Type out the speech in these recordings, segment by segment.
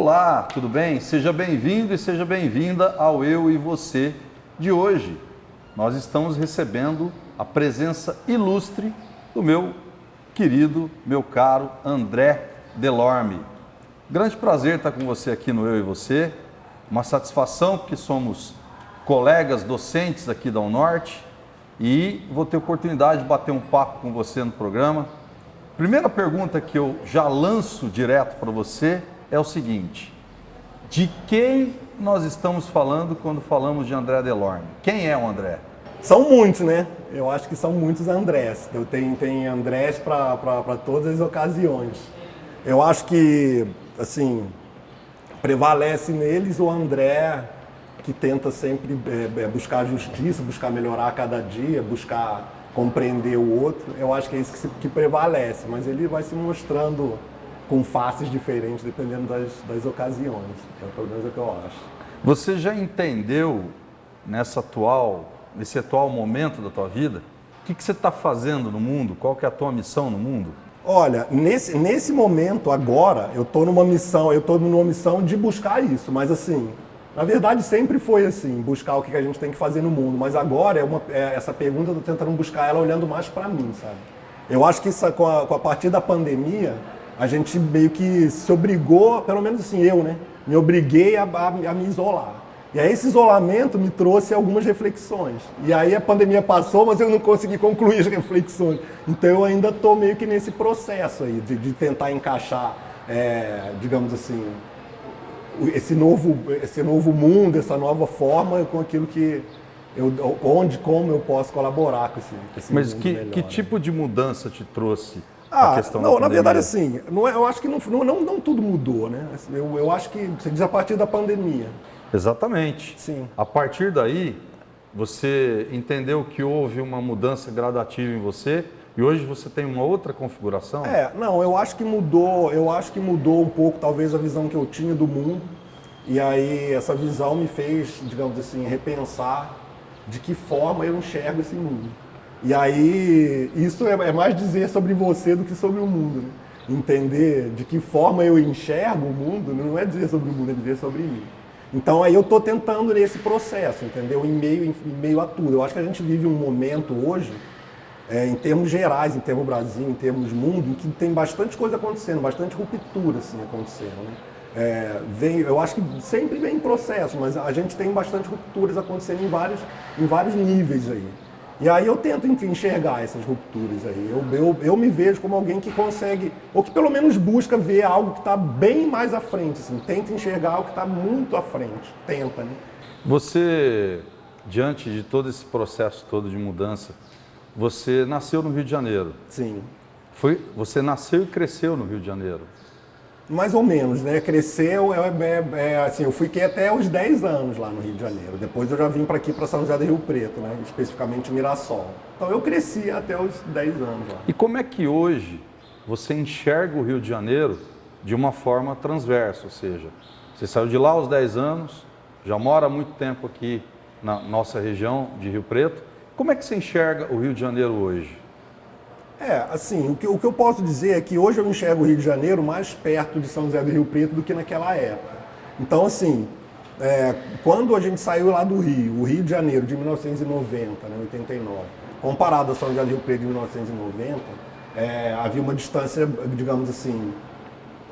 Olá, tudo bem? Seja bem-vindo e seja bem-vinda ao Eu e Você de hoje. Nós estamos recebendo a presença ilustre do meu querido, meu caro André Delorme. Grande prazer estar com você aqui no Eu e Você. Uma satisfação porque somos colegas docentes aqui da UNORTE e vou ter oportunidade de bater um papo com você no programa. Primeira pergunta que eu já lanço direto para você é o seguinte: de quem nós estamos falando quando falamos de André Delorme? Quem é o André? São muitos, né? Eu acho que são muitos Andrés. Tem Andrés para todas as ocasiões. Eu acho que, assim, prevalece neles o André que tenta sempre buscar justiça, buscar melhorar a cada dia, buscar compreender o outro. Eu acho que é isso que prevalece, mas ele vai se mostrando com faces diferentes dependendo das ocasiões. Pelo menos é o que eu acho. Você já entendeu nesse atual momento da tua vida o que você está fazendo no mundo? Qual que é a tua missão no mundo? Olha, nesse momento agora, eu estou numa missão de buscar isso, mas assim, na verdade sempre foi assim, buscar o que a gente tem que fazer no mundo, mas agora essa pergunta eu estou tentando buscar ela olhando mais para mim, sabe? Eu acho que com a partir da pandemia, a gente meio que se obrigou, pelo menos assim eu, né? Me obriguei a me isolar. E aí esse isolamento me trouxe algumas reflexões. E aí a pandemia passou, mas eu não consegui concluir as reflexões. Então eu ainda estou meio que nesse processo aí, de tentar encaixar, digamos assim, esse novo mundo, essa nova forma com aquilo que como eu posso colaborar com esse Mas mundo melhor, que né? tipo de mudança te trouxe a questão da Não, pandemia? na verdade assim, eu acho que não tudo mudou, né? Eu acho que você diz a partir da pandemia. Exatamente. Sim. A partir daí, você entendeu que houve uma mudança gradativa em você e hoje você tem uma outra configuração? Eu acho que mudou um pouco, talvez, a visão que eu tinha do mundo. E aí essa visão me fez, digamos assim, repensar de que forma eu enxergo esse mundo. E aí isso é mais dizer sobre você do que sobre o mundo, né? Entender de que forma eu enxergo o mundo não é dizer sobre o mundo, é dizer sobre mim. Então aí eu estou tentando nesse processo, entendeu? Em meio a tudo. Eu acho que a gente vive um momento hoje, em termos gerais, em termos Brasil, em termos mundo, em que tem bastante coisa acontecendo, bastante ruptura assim, acontecendo, né? Eu acho que sempre vem em processo, mas a gente tem bastante rupturas acontecendo em vários níveis aí. E aí eu tento enxergar essas rupturas aí. Eu me vejo como alguém que consegue, ou que pelo menos busca ver algo que está bem mais à frente, assim, tenta enxergar algo que está muito à frente, tenta, né? Você, diante de todo esse processo todo de mudança, você nasceu no Rio de Janeiro. Sim. Você nasceu e cresceu no Rio de Janeiro. Mais ou menos, né? Cresceu, assim, eu fiquei até os 10 anos lá no Rio de Janeiro. Depois eu já vim para aqui, para São José do Rio Preto, né? Especificamente Mirassol. Então eu cresci até os 10 anos lá. E como é que hoje você enxerga o Rio de Janeiro de uma forma transversa? Ou seja, você saiu de lá aos 10 anos, já mora há muito tempo aqui na nossa região de Rio Preto. Como é que você enxerga o Rio de Janeiro hoje? Assim, o que eu posso dizer é que hoje eu enxergo o Rio de Janeiro mais perto de São José do Rio Preto do que naquela época. Então, assim, quando a gente saiu lá do Rio, o Rio de Janeiro de 1990, né, 89, comparado a São José do Rio Preto de 1990, havia uma distância, digamos assim,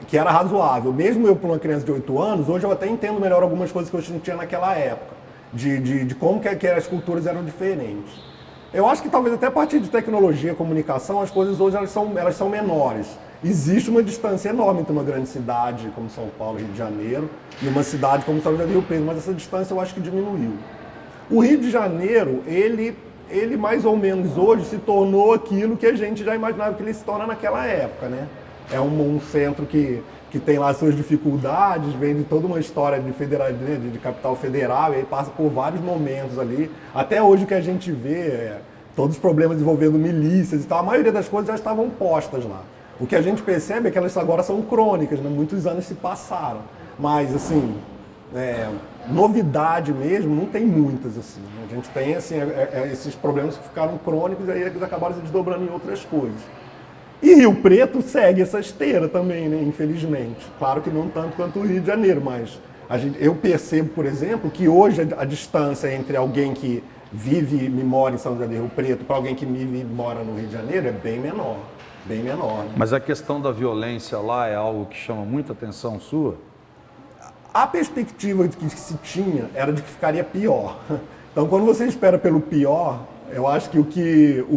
que era razoável. Mesmo eu, para uma criança de 8 anos, hoje eu até entendo melhor algumas coisas que eu sentia naquela época, de como que as culturas eram diferentes. Eu acho que talvez até a partir de tecnologia, comunicação, as coisas hoje elas são menores. Existe uma distância enorme entre uma grande cidade como São Paulo, Rio de Janeiro, e uma cidade como São José do Rio Preto, mas essa distância eu acho que diminuiu. O Rio de Janeiro, ele mais ou menos hoje se tornou aquilo que a gente já imaginava que ele se torna naquela época, né? É um centro que tem lá suas dificuldades, vem de toda uma história de capital federal, e aí passa por vários momentos ali. Até hoje o que a gente vê, todos os problemas envolvendo milícias e tal, a maioria das coisas já estavam postas lá. O que a gente percebe é que elas agora são crônicas, né? Muitos anos se passaram. Mas, assim, novidade mesmo, não tem muitas, assim. A gente tem, assim, esses problemas que ficaram crônicos e aí eles acabaram se desdobrando em outras coisas. E Rio Preto segue essa esteira também, né? Infelizmente. Claro que não tanto quanto o Rio de Janeiro, mas eu percebo, por exemplo, que hoje a distância entre alguém que vive e mora em São José do Rio Preto para alguém que vive e mora no Rio de Janeiro é bem menor. Bem menor. Né? Mas a questão da violência lá é algo que chama muita atenção sua? A perspectiva que se tinha era de que ficaria pior. Então, quando você espera pelo pior, eu acho que o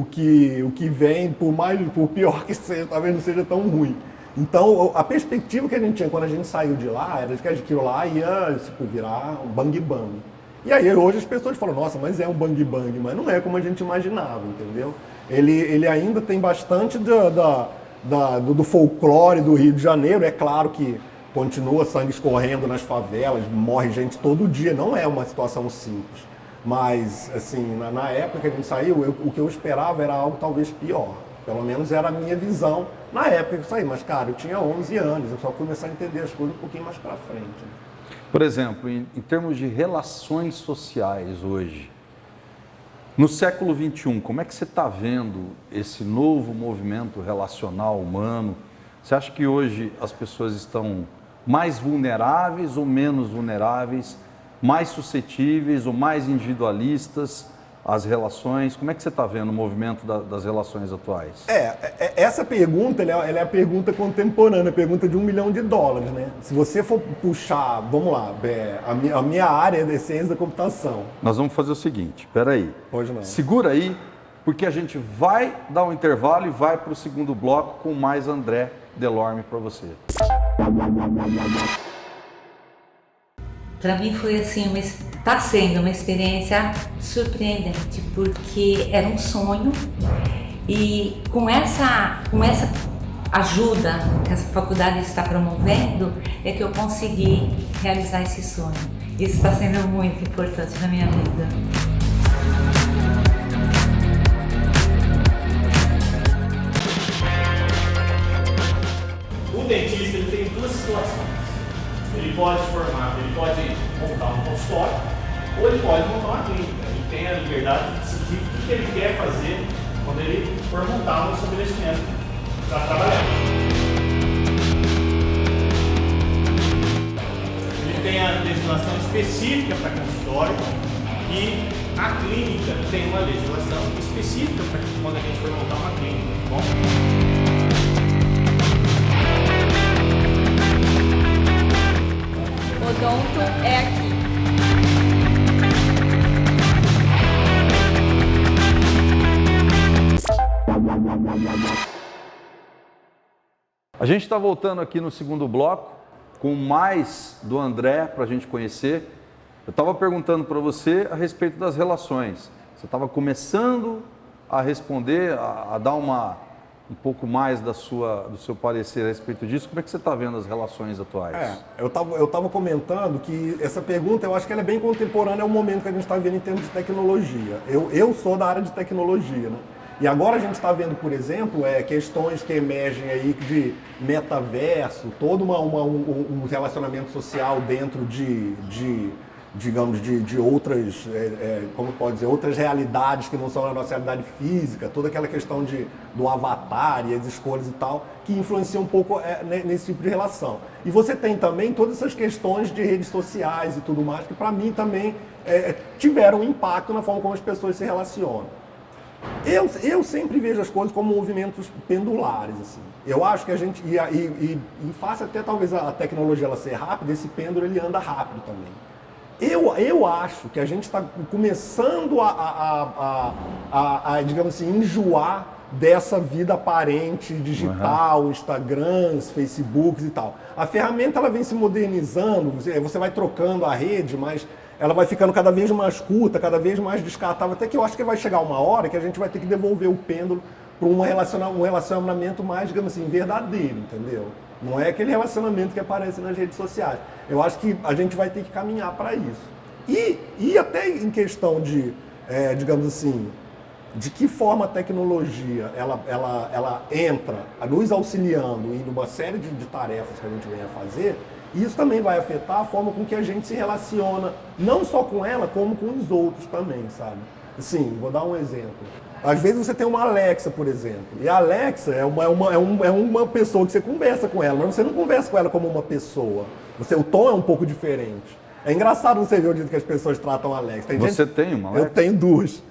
que vem, por pior que seja, talvez não seja tão ruim. Então, a perspectiva que a gente tinha quando a gente saiu de lá era de que aquilo lá ia virar um bang bang. E aí hoje as pessoas falam, nossa, mas é um bang bang, mas não é como a gente imaginava, entendeu? Ele ainda tem bastante do folclore do Rio de Janeiro, é claro que continua sangue escorrendo nas favelas, morre gente todo dia, não é uma situação simples. Mas, assim, na época que a gente saiu, o que eu esperava era algo talvez pior. Pelo menos era a minha visão na época que eu saí. Mas, cara, eu tinha 11 anos, eu só comecei a entender as coisas um pouquinho mais pra frente. Por exemplo, em termos de relações sociais hoje, no século XXI, como é que você está vendo esse novo movimento relacional humano? Você acha que hoje as pessoas estão mais vulneráveis ou menos vulneráveis? Mais suscetíveis ou mais individualistas às relações? Como é que você está vendo o movimento das relações atuais? Essa pergunta ela é a pergunta contemporânea, a pergunta de $1 milhão, né? Se você for puxar, vamos lá, a minha área é de ciência da computação. Nós vamos fazer o seguinte, espera aí. Pode não. Segura aí, porque a gente vai dar um intervalo e vai para o segundo bloco com mais André Delorme para você. Para mim foi assim, está sendo uma experiência surpreendente, porque era um sonho e com essa ajuda que a faculdade está promovendo é que eu consegui realizar esse sonho. Isso está sendo muito importante na minha vida. O dentista ele tem duas situações. Ele pode montar um consultório ou ele pode montar uma clínica. Ele tem a liberdade de decidir o que ele quer fazer quando ele for montar um estabelecimento para trabalhar. Ele tem a legislação específica para consultório e a clínica tem uma legislação específica para quando a gente for montar uma clínica, tá bom? Odonto é aqui. A gente está voltando aqui no segundo bloco com mais do André para a gente conhecer. Eu estava perguntando para você a respeito das relações. Você estava começando a responder, a dar um pouco mais do seu parecer a respeito disso. Como é que você está vendo as relações atuais? Eu tava comentando que essa pergunta, eu acho que ela é bem contemporânea ao momento que a gente está vendo em termos de tecnologia. Eu sou da área de tecnologia, né? E agora a gente está vendo, por exemplo, questões que emergem aí de metaverso, todo um relacionamento social dentro digamos, de outras, como pode dizer, outras realidades que não são a nossa realidade física, toda aquela questão do avatar e as escolhas e tal, que influencia um pouco nesse tipo de relação. E você tem também todas essas questões de redes sociais e tudo mais, que para mim também tiveram um impacto na forma como as pessoas se relacionam. Eu sempre vejo as coisas como movimentos pendulares, assim. Eu acho que a gente, e face até talvez a tecnologia ela ser rápida, esse pêndulo ele anda rápido também. Eu acho que a gente está começando digamos assim, enjoar dessa vida aparente, digital, Instagrams, Facebooks e tal. A ferramenta ela vem se modernizando, você vai trocando a rede, mas ela vai ficando cada vez mais curta, cada vez mais descartável, até que eu acho que vai chegar uma hora que a gente vai ter que devolver o pêndulo para um relacionamento mais, digamos assim, verdadeiro, entendeu? Não é aquele relacionamento que aparece nas redes sociais. Eu acho que a gente vai ter que caminhar para isso. E até em questão de, digamos assim, de que forma a tecnologia ela entra nos auxiliando em uma série de tarefas que a gente vem a fazer, isso também vai afetar a forma com que a gente se relaciona, não só com ela, como com os outros também, sabe? Sim, vou dar um exemplo. Às vezes você tem uma Alexa, por exemplo, e a Alexa é uma pessoa que você conversa com ela, mas você não conversa com ela como uma pessoa. O tom é um pouco diferente. É engraçado você ver o jeito que as pessoas tratam a Alexa. Você tem uma Alexa? Eu tenho duas.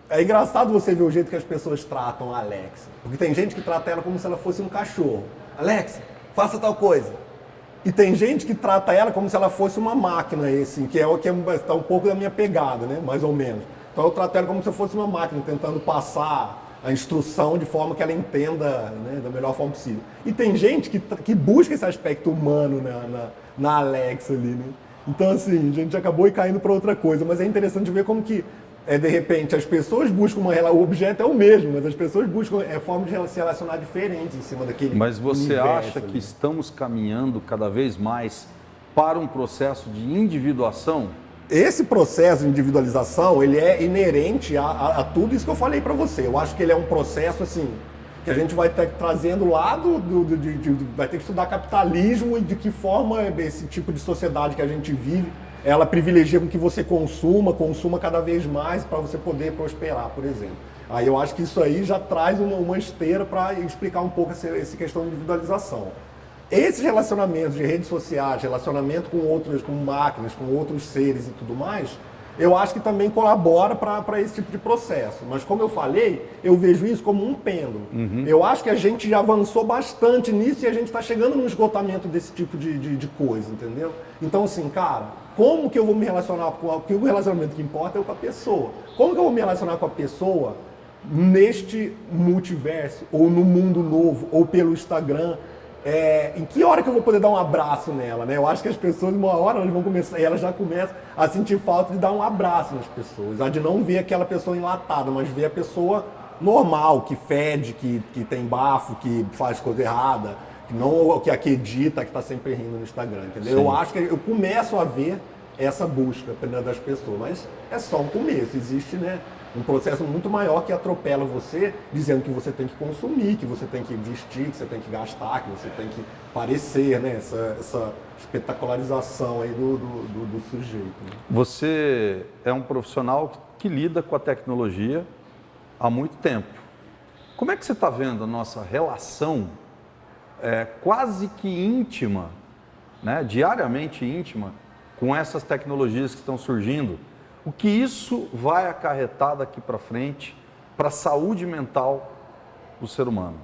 É engraçado você ver o jeito que as pessoas tratam a Alexa. Porque tem gente que trata ela como se ela fosse um cachorro. Alexa, faça tal coisa. E tem gente que trata ela como se ela fosse uma máquina, assim, que é o que está um pouco da minha pegada, né? Mais ou menos. Então eu trato ela como se fosse uma máquina, tentando passar a instrução de forma que ela entenda, né, da melhor forma possível. E tem gente que busca esse aspecto humano na Alexa ali, né? Então, assim, a gente acabou caindo para outra coisa, mas é interessante ver como que, de repente, as pessoas buscam o objeto é o mesmo, mas as pessoas buscam formas de se relacionar diferentes em cima daquele Mas você acha ali. que estamos caminhando cada vez mais para um processo de individuação? Esse processo de individualização, ele é inerente a tudo isso que eu falei para você. Eu acho que ele é um processo, assim, que a gente vai ter trazendo lá vai ter que estudar capitalismo e de que forma esse tipo de sociedade que a gente vive, ela privilegia com que você consuma cada vez mais para você poder prosperar, por exemplo. Aí eu acho que isso aí já traz uma esteira para explicar um pouco essa questão de individualização. Esses relacionamentos de redes sociais, relacionamento com outras, com máquinas, com outros seres e tudo mais, eu acho que também colabora para esse tipo de processo. Mas como eu falei, eu vejo isso como um pêndulo. Eu acho que a gente já avançou bastante nisso e a gente está chegando no esgotamento desse tipo de coisa, entendeu? Então assim, cara, como que eu vou me relacionar com porque o relacionamento que importa é com a pessoa. Como que eu vou me relacionar com a pessoa neste multiverso, ou no mundo novo, ou pelo Instagram? Em que hora que eu vou poder dar um abraço nela, né? Eu acho que as pessoas, uma hora, elas já começam a sentir falta de dar um abraço nas pessoas, de não ver aquela pessoa enlatada, mas ver a pessoa normal, que fede, que tem bafo, que faz coisa errada, que acredita, que está sempre rindo no Instagram, entendeu? Sim. Eu acho que eu começo a ver essa busca das pessoas, mas é só um começo, existe, né? Um processo muito maior que atropela você, dizendo que você tem que consumir, que você tem que vestir, que você tem que gastar, que você tem que parecer, né? Essa espetacularização aí do sujeito. Né? Você é um profissional que lida com a tecnologia há muito tempo. Como é que você está vendo a nossa relação quase que íntima, né? Diariamente íntima, com essas tecnologias que estão surgindo? O que isso vai acarretar daqui para frente para a saúde mental do ser humano?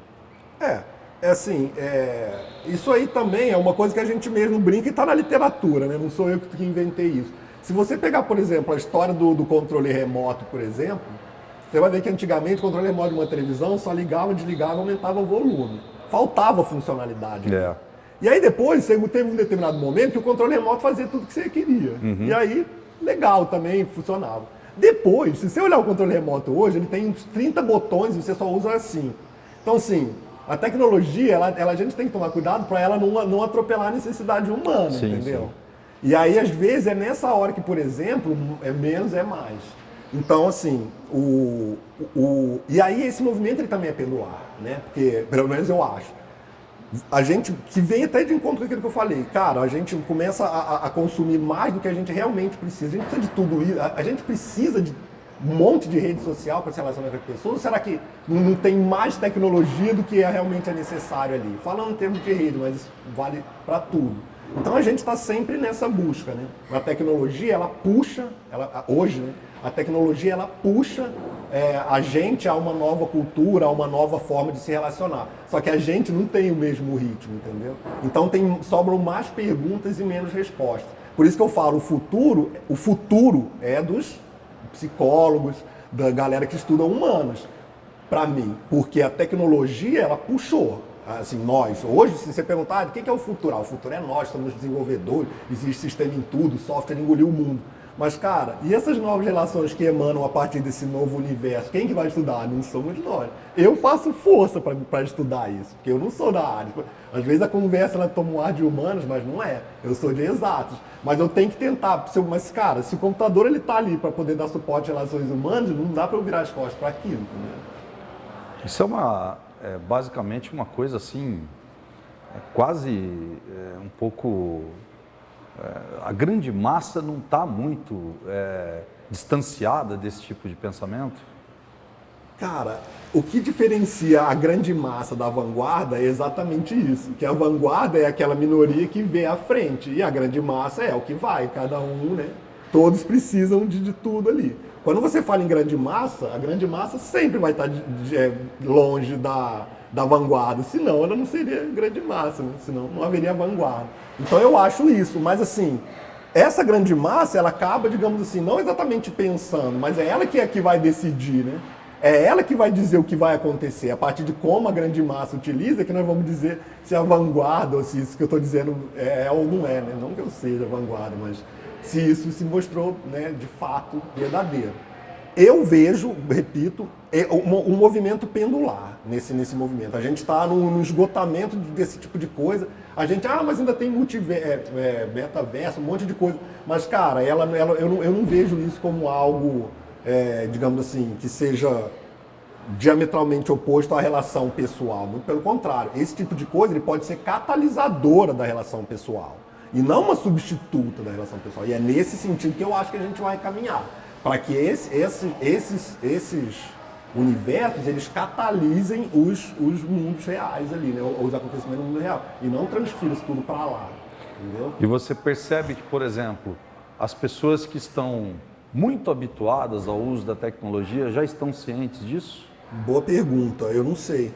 Isso aí também é uma coisa que a gente mesmo brinca e está na literatura, né? Não sou eu que inventei isso. Se você pegar, por exemplo, a história do controle remoto, por exemplo, você vai ver que antigamente o controle remoto de uma televisão só ligava, desligava, aumentava o volume. Faltava funcionalidade. E aí depois, teve um determinado momento que o controle remoto fazia tudo que você queria. E aí, legal também, funcionava. Depois, se você olhar o controle remoto hoje, ele tem uns 30 botões e você só usa assim. Então, assim, a tecnologia, a gente tem que tomar cuidado para ela não atropelar a necessidade humana, sim, entendeu? Sim. E aí, às vezes, é nessa hora que, por exemplo, menos é mais. Então, assim, e aí esse movimento ele também é pendular, né? Porque, pelo menos eu acho. A gente, que vem até de encontro com aquilo que eu falei, cara, a gente começa a consumir mais do que a gente realmente precisa. A gente precisa de tudo isso, a gente precisa de um monte de rede social para se relacionar com as pessoas, ou será que não tem mais tecnologia do que realmente é necessário ali? Falando em termos de rede, mas isso vale para tudo. Então a gente está sempre nessa busca, né? A tecnologia, ela puxa, hoje, né? A tecnologia, ela puxa a gente a uma nova cultura, a uma nova forma de se relacionar. Só que a gente não tem o mesmo ritmo, entendeu? Então sobram mais perguntas e menos respostas. Por isso que eu falo, o futuro é dos psicólogos, da galera que estuda humanas, para mim. Porque a tecnologia, ela puxou. Assim, nós, hoje, se você perguntar, o que é o futuro? O futuro é nós, somos desenvolvedores, existe sistema em tudo, software engoliu o mundo. Mas, cara, e essas novas relações que emanam a partir desse novo universo? Quem que vai estudar? Não somos nós. Eu faço força para estudar isso, porque eu não sou da área. Às vezes a conversa ela toma um ar de humanas, mas não é. Eu sou de exatos. Mas eu tenho que tentar. Mas, cara, se o computador ele tá ali para poder dar suporte a relações humanas, não dá para eu virar as costas para aquilo, entendeu? Isso é basicamente uma coisa assim, quase um pouco... a grande massa não está muito distanciada desse tipo de pensamento? Cara, o que diferencia a grande massa da vanguarda é exatamente isso, que a vanguarda é aquela minoria que vê à frente e a grande massa é o que vai, cada um, né? Todos precisam de tudo ali. Quando você fala em grande massa, a grande massa sempre vai estar longe da vanguarda, senão ela não seria grande massa, né? Senão não haveria vanguarda. Então eu acho isso, mas assim, essa grande massa, ela acaba, digamos assim, não exatamente pensando, mas é ela que vai decidir, né? É ela que vai dizer o que vai acontecer. A partir de como a grande massa utiliza, que nós vamos dizer se é a vanguarda ou se isso que eu estou dizendo é ou não é, né? Não que eu seja vanguarda, mas se isso se mostrou, né, de fato verdadeiro. Eu vejo, repito, um movimento pendular nesse movimento. A gente está no esgotamento desse tipo de coisa. A gente, mas ainda tem metaverso, um monte de coisa. Mas, cara, eu não vejo isso como algo, digamos assim, que seja diametralmente oposto à relação pessoal. Muito pelo contrário. Esse tipo de coisa ele pode ser catalisadora da relação pessoal. E não uma substituta da relação pessoal. E é nesse sentido que eu acho que a gente vai caminhar. Para que esses universos, eles catalisem os mundos reais ali, né? Os acontecimentos no mundo real. E não transfiram isso tudo para lá, entendeu? E você percebe que, por exemplo, as pessoas que estão muito habituadas ao uso da tecnologia já estão cientes disso? Boa pergunta, eu não sei.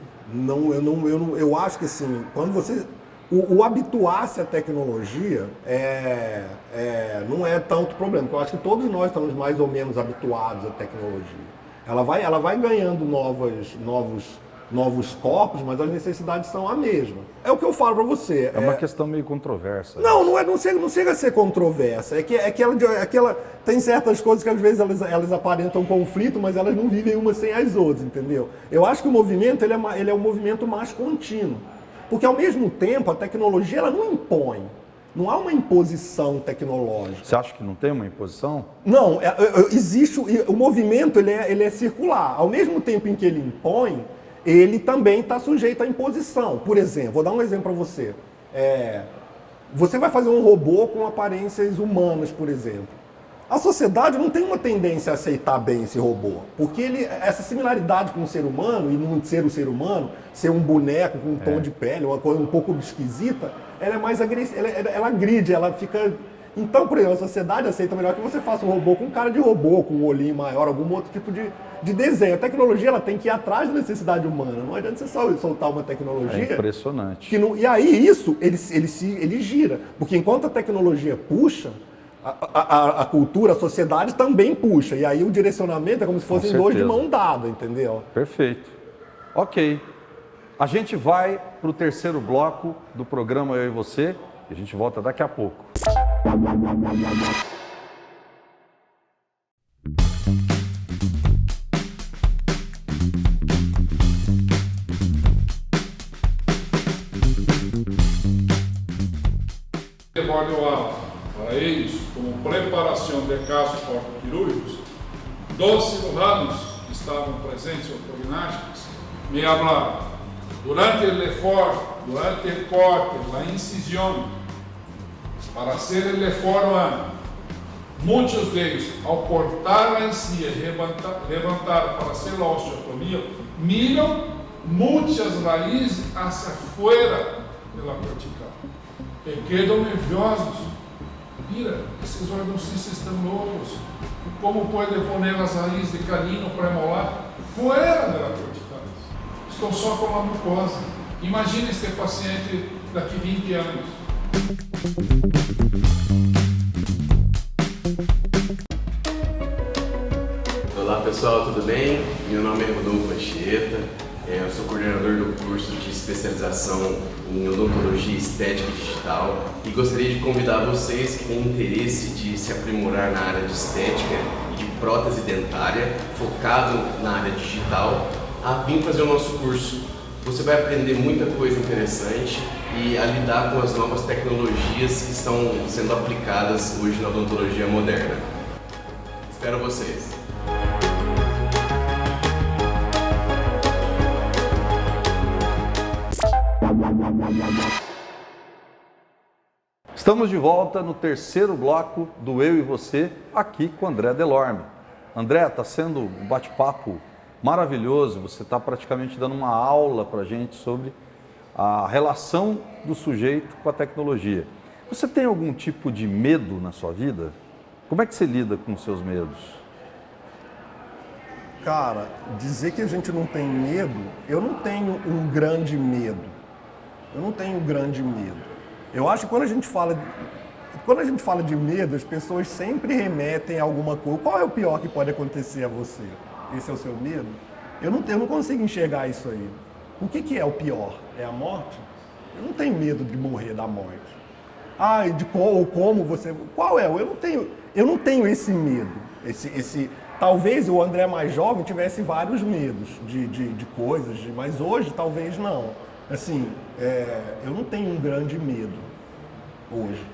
Eu acho que assim, quando você... O habituar-se à tecnologia não é tanto problema, porque eu acho que todos nós estamos mais ou menos habituados à tecnologia. Ela vai ganhando novos corpos, mas as necessidades são a mesma. É o que eu falo para você. É uma questão meio controversa. Não chega a ser controversa. É que ela tem certas coisas que às vezes elas aparentam conflito, mas elas não vivem umas sem as outras, entendeu? Eu acho que o movimento ele é um movimento mais contínuo. Porque, ao mesmo tempo, a tecnologia ela não impõe. Não há uma imposição tecnológica. Você acha que não tem uma imposição? Não, existe... O movimento ele é circular. Ao mesmo tempo em que ele impõe, ele também está sujeito à imposição. Por exemplo, vou dar um exemplo para você. Você vai fazer um robô com aparências humanas, por exemplo. A sociedade não tem uma tendência a aceitar bem esse robô, porque essa similaridade com o ser humano, e não ser o ser humano, ser um boneco com um tom de pele, uma coisa um pouco esquisita, ela é mais agressiva, ela agride, ela fica... Então, por exemplo, a sociedade aceita melhor que você faça um robô com cara de robô, com um olhinho maior, algum outro tipo de desenho. A tecnologia ela tem que ir atrás da necessidade humana, não adianta você só soltar uma tecnologia... É impressionante. E aí isso, ele gira, porque enquanto a tecnologia puxa, a cultura, a sociedade também puxa. E aí o direcionamento é como se fossem dois de mão dada, entendeu? Perfeito. Ok. A gente vai para o terceiro bloco do programa Eu e Você. E a gente volta daqui a pouco. Para eles, como preparação de casos ortoquirúrgicos, 2 cirujanos que estavam presentes ou prognásticos me falaram, durante o esforço, durante o corte, a incisão, para fazer o esforço, muitos deles, ao cortar a encía, levantar para hacer a osteotomia, miram muitas raízes hacia fora da cortical. E quedam nerviosos. Mira, esses ortodoxistas estão loucos. Como pode poner as raízes de canino premolar fora da corticalis? Estão só com a mucosa. Imagina este paciente daqui 20 anos. Olá pessoal, tudo bem? Meu nome é Rodolfo Anchieta. Eu sou coordenador do curso de especialização em odontologia estética digital e gostaria de convidar vocês que têm interesse de se aprimorar na área de estética e de prótese dentária, focado na área digital, a vir fazer o nosso curso. Você vai aprender muita coisa interessante e a lidar com as novas tecnologias que estão sendo aplicadas hoje na odontologia moderna. Espero vocês! Estamos de volta no terceiro bloco do Eu e Você, aqui com o André Delorme. André, está sendo um bate-papo maravilhoso, você está praticamente dando uma aula para a gente sobre a relação do sujeito com a tecnologia. Você tem algum tipo de medo na sua vida? Como é que você lida com os seus medos? Cara, dizer que a gente não tem medo, eu não tenho um grande medo. Eu não tenho um grande medo. Eu acho que quando a gente fala de medo, as pessoas sempre remetem a alguma coisa. Qual é o pior que pode acontecer a você? Esse é o seu medo? Eu não consigo enxergar isso aí. O que é o pior? É a morte? Eu não tenho medo de morrer da morte. Ah, e de como você... Qual é? Eu não tenho esse medo. Talvez o André mais jovem tivesse vários medos de coisas, mas hoje talvez não. Assim, eu não tenho um grande medo hoje.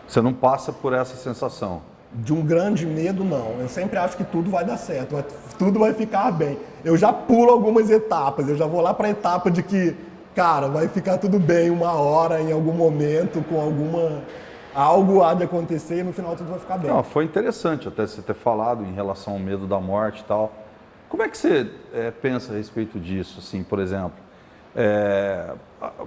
Você não passa por essa sensação? De um grande medo, não. Eu sempre acho que tudo vai dar certo, tudo vai ficar bem. Eu já pulo algumas etapas, eu já vou lá para a etapa de que, cara, vai ficar tudo bem uma hora, em algum momento, com algo há de acontecer e no final tudo vai ficar bem. Não, foi interessante até você ter falado em relação ao medo da morte e tal. Como é que você pensa a respeito disso, assim, por exemplo?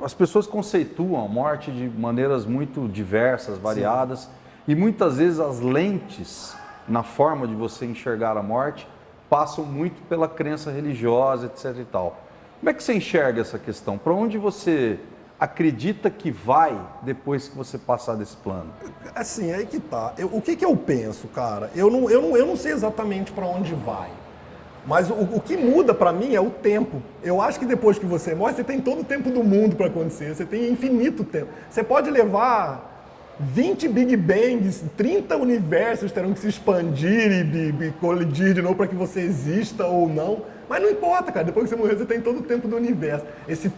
As pessoas conceituam a morte de maneiras muito diversas, variadas, sim, e muitas vezes as lentes na forma de você enxergar a morte passam muito pela crença religiosa, etc e tal. Como é que você enxerga essa questão? Para onde você acredita que vai depois que você passar desse plano? Assim, aí que tá. O que eu penso, cara? Eu não sei exatamente para onde vai. Mas o que muda para mim é o tempo. Eu acho que depois que você morre, você tem todo o tempo do mundo para acontecer. Você tem infinito tempo. Você pode levar 20 Big Bangs, 30 universos terão que se expandir e colidir de novo para que você exista ou não. Mas não importa, cara. Depois que você morrer, você tem todo o tempo do universo.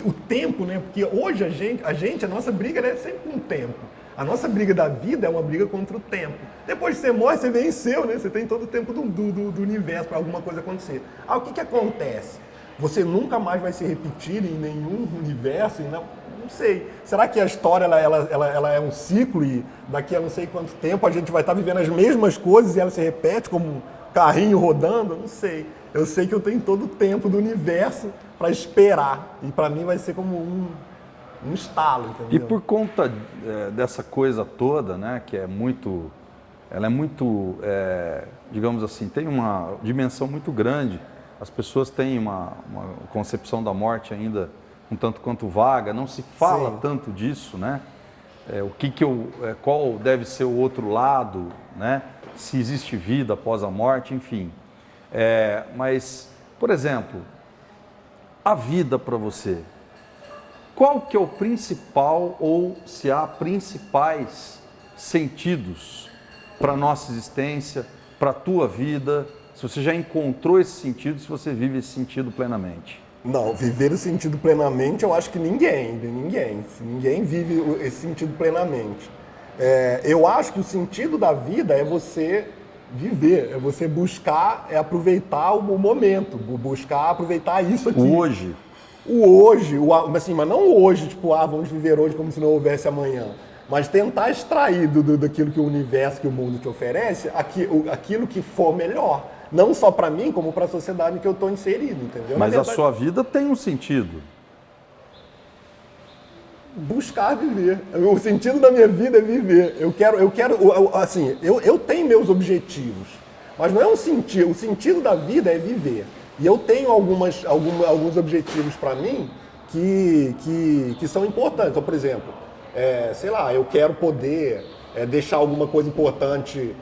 O tempo, né? Porque hoje a nossa briga é sempre com o tempo. A nossa briga da vida é uma briga contra o tempo. Depois que você morre, você venceu, né? Você tem todo o tempo do universo para alguma coisa acontecer. O que acontece? Você nunca mais vai se repetir em nenhum universo? Não sei. Será que a história ela é um ciclo e daqui a não sei quanto tempo a gente vai estar vivendo as mesmas coisas e ela se repete como um carrinho rodando? Não sei. Eu sei que eu tenho todo o tempo do universo para esperar. E para mim vai ser como um estalo, entendeu? E por conta dessa coisa toda, né, que ela é muito, digamos assim, tem uma dimensão muito grande. As pessoas têm uma concepção da morte ainda um tanto quanto vaga, não se fala, sim, tanto disso, né? Qual deve ser o outro lado, né? Se existe vida após a morte, enfim. Mas, por exemplo, a vida para você, qual que é o principal, ou se há principais sentidos para a nossa existência, para a tua vida, se você já encontrou esse sentido, se você vive esse sentido plenamente? Não, viver o sentido plenamente, eu acho que ninguém vive esse sentido plenamente. Eu acho que o sentido da vida é você viver, é você buscar, aproveitar o momento, buscar aproveitar isso aqui. O hoje. Assim, mas não hoje, tipo, vamos viver hoje como se não houvesse amanhã. Mas tentar extrair daquilo que o universo, que o mundo te oferece, aquilo que for melhor. Não só para mim, como para a sociedade em que eu estou inserido, entendeu? Mas a sua vida tem um sentido. Buscar viver. O sentido da minha vida é viver. Eu tenho meus objetivos, mas não é um sentido. O sentido da vida é viver. E eu tenho alguns objetivos para mim que são importantes. Então, por exemplo, eu quero poder deixar alguma coisa importante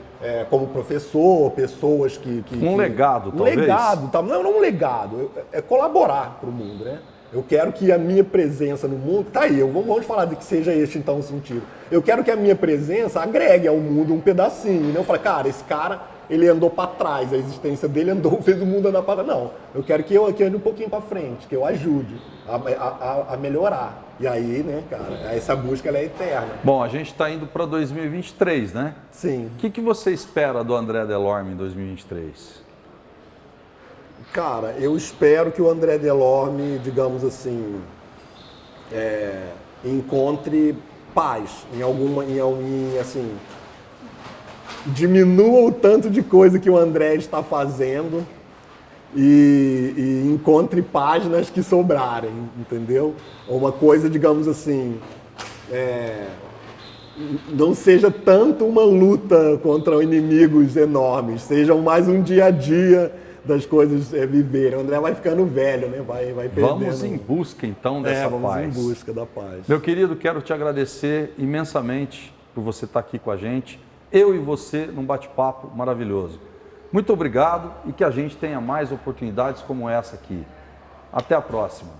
como professor, pessoas que... Um legado, talvez? Um legado, não um legado, é colaborar para o mundo, né? Eu quero que a minha presença no mundo... Tá aí, vamos falar de que seja este, então, o sentido. Eu quero que a minha presença agregue ao mundo um pedacinho. E não falar, cara, esse cara, ele andou para trás, a existência dele fez o mundo andar para trás. Não, eu quero que eu ande um pouquinho para frente, que eu ajude a melhorar. E aí, né, cara, essa busca ela é eterna. Bom, a gente está indo para 2023, né? Sim. O que você espera do André Delorme em 2023? Cara, eu espero que o André Delorme, digamos assim, encontre paz, assim, diminua o tanto de coisa que o André está fazendo e encontre páginas que sobrarem, entendeu? Uma coisa, digamos assim, não seja tanto uma luta contra inimigos enormes, seja mais um dia a dia das coisas viverem. O André vai ficando velho, né? Vai perdendo. Vamos em busca, então, dessa vamos paz. em busca da paz. Meu querido, quero te agradecer imensamente por você estar aqui com a gente. Eu e você num bate-papo maravilhoso. Muito obrigado e que a gente tenha mais oportunidades como essa aqui. Até a próxima.